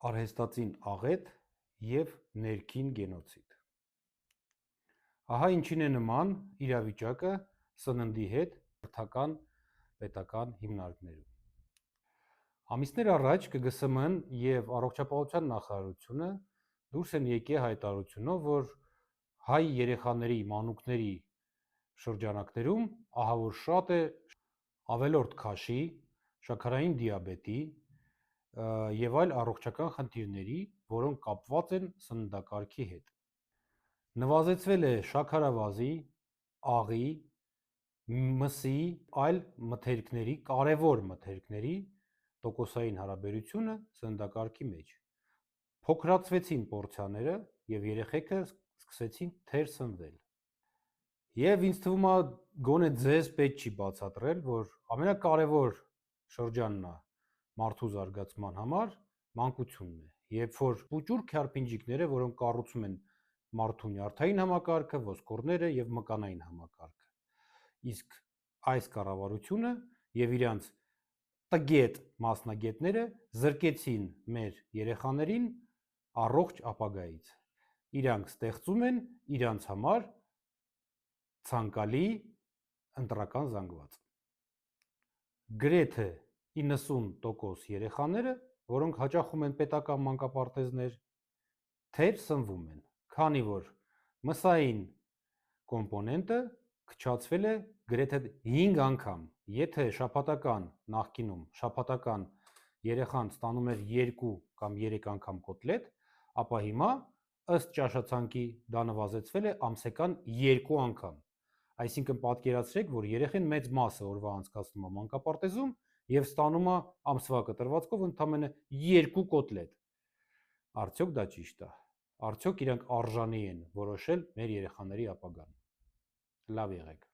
Արհեստածին աղետ և ներքին գենոցիդ։ Ահա ինչին է նման իրավիճակը սննդի հետ հերթական պետական հիմնարկներում։ Ամիսներ առաջ ԿԳՍՄ-ն և Առողջապահության նախարարությունը դուրս են եկել հայտարարությունով, որ հայ երեխաների, մանուկների շրջանակներում ահա որ շատ է ավելորդ քաշի, շաքարային դիաբետի և այլ առողջական խնդիրների, որոնք կապված են սննդակարգի հետ։ Նվազեցվել է շաքարավազի, աղի, մսի, այլ մթերքների, կարևոր մթերքների տոկոսային հարաբերությունը սննդակարգի մեջ։ Փոքրացվեցին պորցիաները և երեխեքը սկսեցին թեր սնվել։ Եվ ինձ թվում է գոնե ձեզ պետք չի բացատրել, որ ամենակարևոր շրջանն է մարդու զարգացման համար մանկությունն է, երբ որ պուճուր քյարփինջիկները, որոնք կառուցում են մարդու նյարդային համակարգը, ոսկորները և մկանային համակարգը, իսկ այս կառավարությունը և իրանց տգետ մասնագետները զրկեցին մեր երեխաներին առողջ ապագայից։ Իրանք ստեղծում են իրանց համար ցանկալի ընտրական զանգված։ Գրեթե 90% երեխաները, որոնք հաճախում են պետական մանկապարտեզներ, թեր սնվում են, քանի որ մսային կոմպոնենտը քչացվել է գրեթե 5 անգամ։ Եթե նախկինում շաբաթական երեխան ստանում էր 2 կամ 3 անգամ կոտլետ, ապա հիմա ըստ ճաշացանկի դա նվազեցվել է ամսական 2 անգամ։ Այսինքն պատկերացրեք, որ երեխեն մեծ մասը օրվա անցկացնում է մանկապարտեզում և ստանում է ամսվա կտրվածքով ընդամենը 2 կոտլետ։ Արդյոք դա ճիշտ է։ Արդյոք իրանք արժանի են որոշել մեր երեխաների ապագան։ Լավ եղեք։